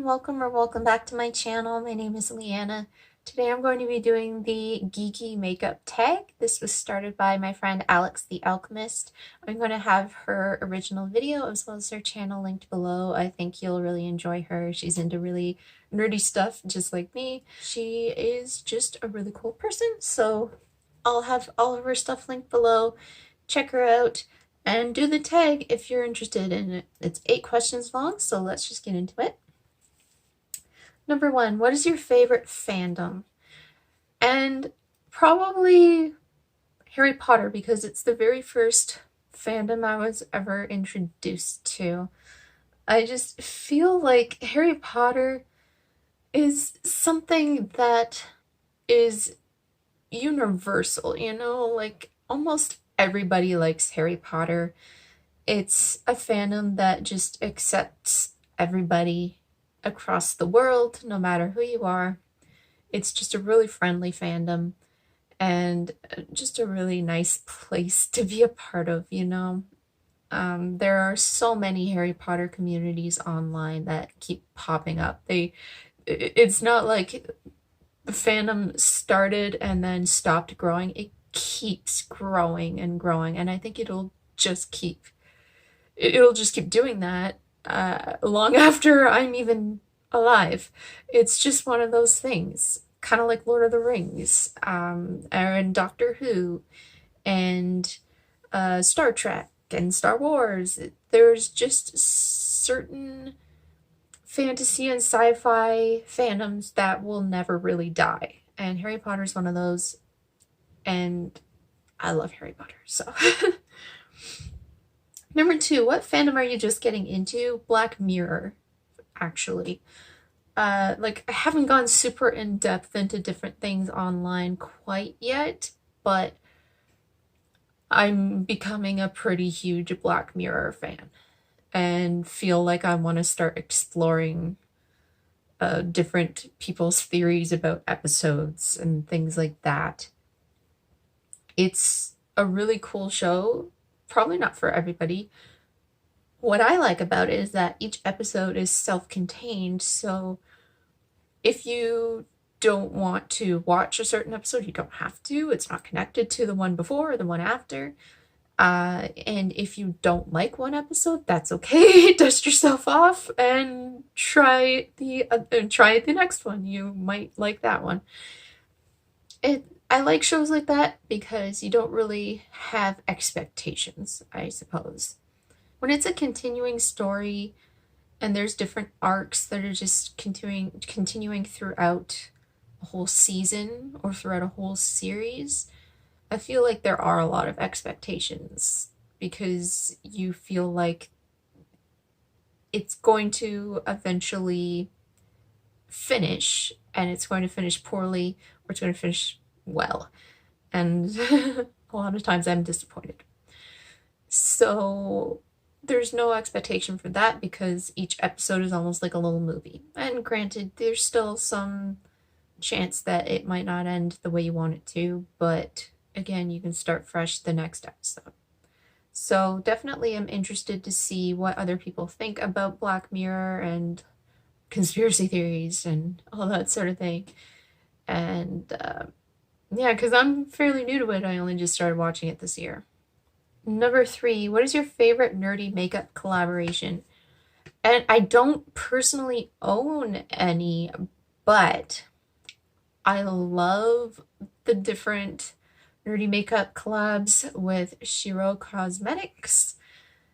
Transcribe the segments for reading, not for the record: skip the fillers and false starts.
welcome or welcome back to my channel. My name is Leanna. Today I'm going to be doing the Geeky makeup tag. This was started by my friend Alex the Alchemist. I'm going to have her original video as well as her channel linked below. I think you'll really enjoy her. She's into really nerdy stuff just like me. She is just a really cool person, so I'll have all of her stuff linked below. Check her out and do the tag if you're interested in it. It's 8 questions long, so let's just get into it. Number 1, what is your favorite fandom? And probably Harry Potter, because it's the very first fandom I was ever introduced to. I just feel like Harry Potter is something that is universal, you know, like almost everybody likes Harry Potter. It's a fandom that just accepts everybody across the world, no matter who you are. It's just a really friendly fandom and just a really nice place to be a part of, you know. There are so many Harry Potter communities online that keep popping up. It's not like the fandom started and then stopped growing. It keeps growing and growing, and I think it'll just keep doing that long after I'm even alive. It's just one of those things, kind of like Lord of the Rings, and Doctor Who, and Star Trek and Star Wars. There's just certain fantasy and sci-fi fandoms that will never really die, and Harry Potter's one of those, and I love Harry Potter, so. Number 2, what fandom are you just getting into? Black Mirror, actually. Like, I haven't gone super in-depth into different things online quite yet, but I'm becoming a pretty huge Black Mirror fan and feel like I want to start exploring different people's theories about episodes and things like that. It's a really cool show. Probably not for everybody. What I like about it is that each episode is self-contained, so if you don't want to watch a certain episode, you don't have to. It's not connected to the one before or the one after. And if you don't like one episode, that's okay. Dust yourself off and try the next one. You might like that one. I like shows like that because you don't really have expectations, I suppose. When it's a continuing story and there's different arcs that are just continuing throughout a whole season or throughout a whole series, I feel like there are a lot of expectations because you feel like it's going to eventually finish, and it's going to finish poorly or it's going to finish well, and a lot of times I'm disappointed. So there's no expectation for that because each episode is almost like a little movie. And granted, there's still some chance that it might not end the way you want it to, but again, you can start fresh the next episode. So definitely I'm interested to see what other people think about Black Mirror and conspiracy theories and all that sort of thing. And yeah, because I'm fairly new to it. I only just started watching it this year. Number 3, what is your favorite nerdy makeup collaboration? And I don't personally own any, but I love the different nerdy makeup collabs with Shiro Cosmetics,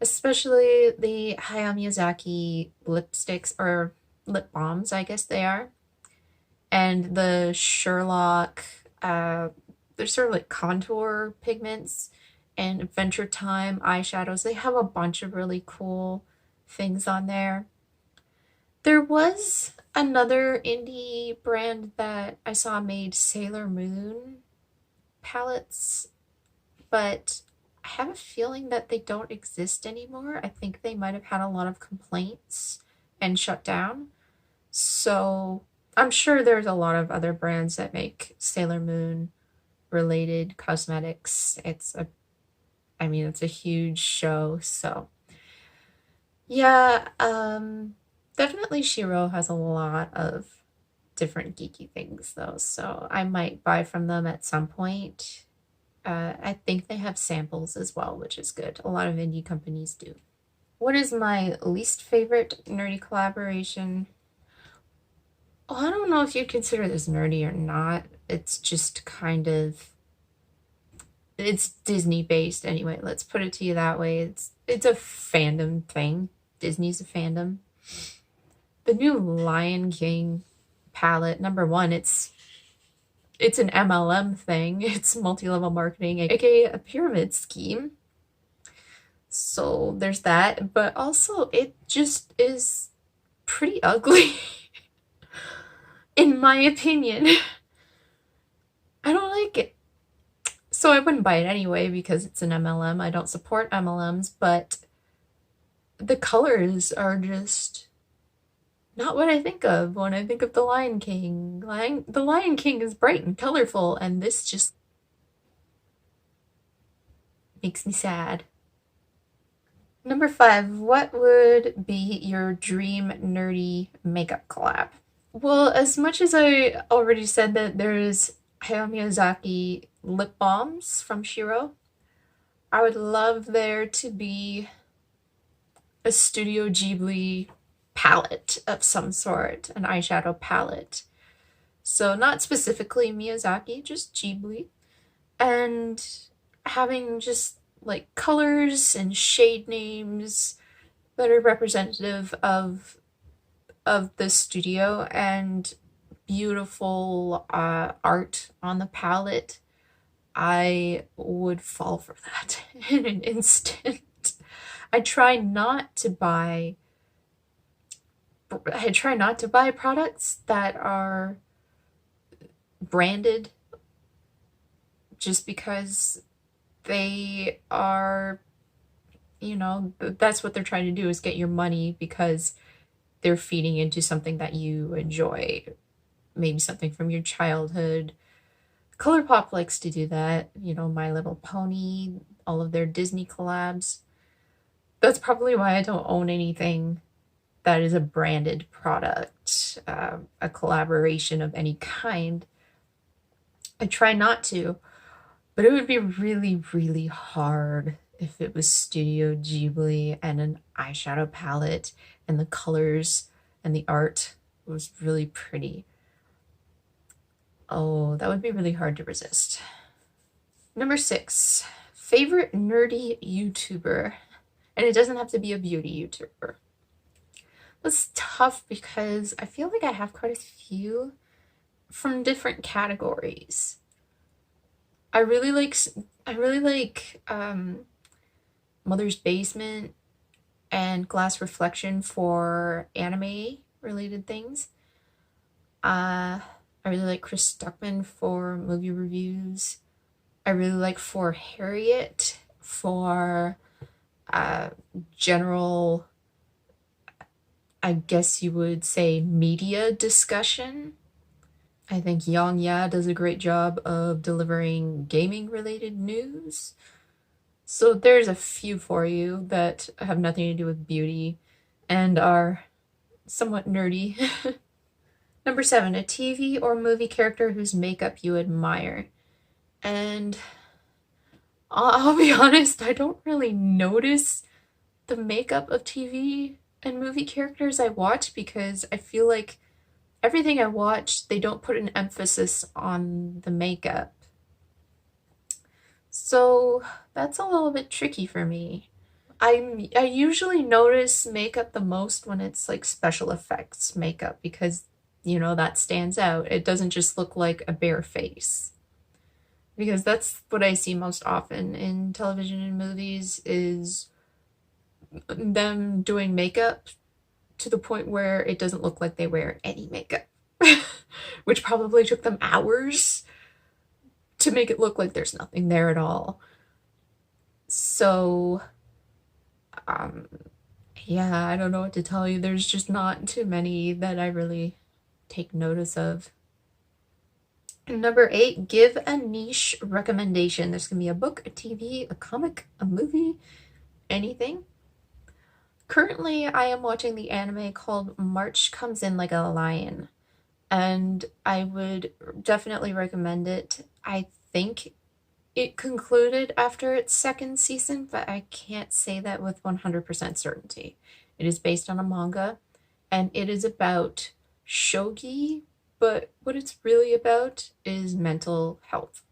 especially the Hayao Miyazaki lipsticks, or lip balms, I guess they are, and the Sherlock, they're sort of like contour pigments, and Adventure Time eyeshadows. They have a bunch of really cool things on there. There was another indie brand that I saw made Sailor Moon palettes, but I have a feeling that they don't exist anymore. I think they might have had a lot of complaints and shut down. So I'm sure there's a lot of other brands that make Sailor Moon related cosmetics. It's a huge show, so yeah. Definitely Shiro has a lot of different geeky things though, so I might buy from them at some point. I think they have samples as well, which is good. A lot of indie companies do. What is my least favorite nerdy collaboration? Well, I don't know if you'd consider this nerdy or not. It's just kind of, it's Disney based anyway. Let's put it to you that way. It's a fandom thing. Disney's a fandom. The new Lion King palette, number one, it's an MLM thing. It's multi-level marketing, aka a pyramid scheme. So there's that, but also it just is pretty ugly, in my opinion. I don't like it. So I wouldn't buy it anyway because it's an MLM. I don't support MLMs, but the colors are just not what I think of when I think of the Lion King. The Lion King is bright and colorful, and this just makes me sad. Number 5, what would be your dream nerdy makeup collab? Well, as much as I already said that there's Hayao Miyazaki lip balms from Shiro, I would love there to be a Studio Ghibli palette of some sort, an eyeshadow palette. So not specifically Miyazaki, just Ghibli. And having just like colors and shade names that are representative of the studio and beautiful art on the palette, I would fall for that in an instant. I try not to buy products that are branded just because they are, that's what they're trying to do, is get your money because they're feeding into something that you enjoy, maybe something from your childhood. ColourPop likes to do that, My Little Pony, all of their Disney collabs. That's probably why I don't own anything that is a branded product, a collaboration of any kind. I try not to, but it would be really, really hard if it was Studio Ghibli and an eyeshadow palette and the colors and the art was really pretty. Oh, that would be really hard to resist. Number 6, favorite nerdy YouTuber. And it doesn't have to be a beauty YouTuber. That's tough because I feel like I have quite a few from different categories. I really like Mother's Basement and Glass Reflection for anime related things. I really like Chris Stuckman for movie reviews. I really like For Harriet for general, I guess you would say, media discussion. I think Yang Ya does a great job of delivering gaming related news. So there's a few for you that have nothing to do with beauty and are somewhat nerdy. Number 7, a TV or movie character whose makeup you admire. And I'll be honest, I don't really notice the makeup of TV and movie characters I watch because I feel like everything I watch, they don't put an emphasis on the makeup. So that's a little bit tricky for me. I usually notice makeup the most when it's like special effects makeup because, that stands out. It doesn't just look like a bare face. Because that's what I see most often in television and movies is them doing makeup to the point where it doesn't look like they wear any makeup, which probably took them hours to make it look like there's nothing there at all. So, yeah, I don't know what to tell you. There's just not too many that I really take notice of. Number 8, give a niche recommendation. There's gonna be a book, a TV, a comic, a movie, anything. Currently, I am watching the anime called March Comes in Like a Lion, and I would definitely recommend it. I think it concluded after its second season, but I can't say that with 100% certainty. It is based on a manga, and it is about shogi, but what it's really about is mental health.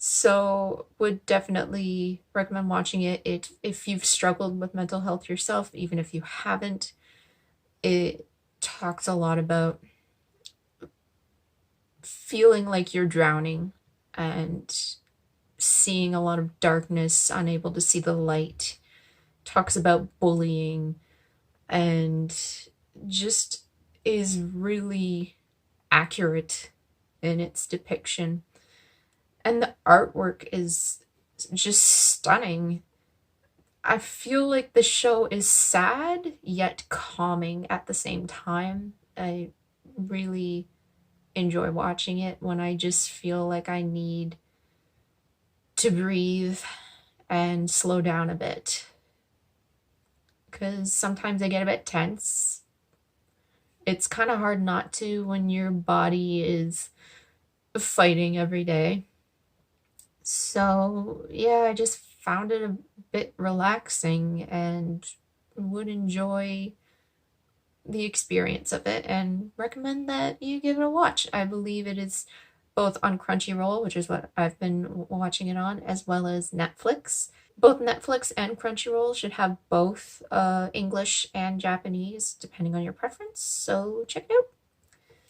So, would definitely recommend watching it. If you've struggled with mental health yourself, even if you haven't, it talks a lot about feeling like you're drowning and seeing a lot of darkness, unable to see the light. Talks about bullying and just is really accurate in its depiction. And the artwork is just stunning. I feel like the show is sad yet calming at the same time. I really enjoy watching it when I just feel like I need to breathe and slow down a bit. Because sometimes I get a bit tense. It's kind of hard not to when your body is fighting every day. So, yeah, I just found it a bit relaxing and would enjoy the experience of it and recommend that you give it a watch. I believe it is both on Crunchyroll, which is what I've been watching it on, as well as Netflix. Both Netflix and Crunchyroll should have both English and Japanese, depending on your preference, so check it out.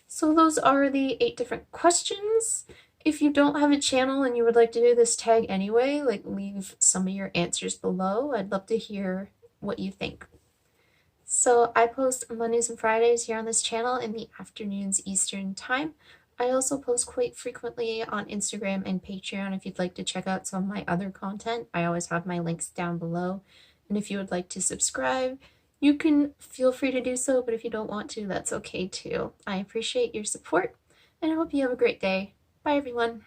So those are the 8 different questions. If you don't have a channel and you would like to do this tag anyway, like leave some of your answers below. I'd love to hear what you think. So I post Mondays and Fridays here on this channel in the afternoons Eastern time. I also post quite frequently on Instagram and Patreon if you'd like to check out some of my other content. I always have my links down below. And if you would like to subscribe, you can feel free to do so, but if you don't want to, that's okay too. I appreciate your support, and I hope you have a great day. Bye, everyone.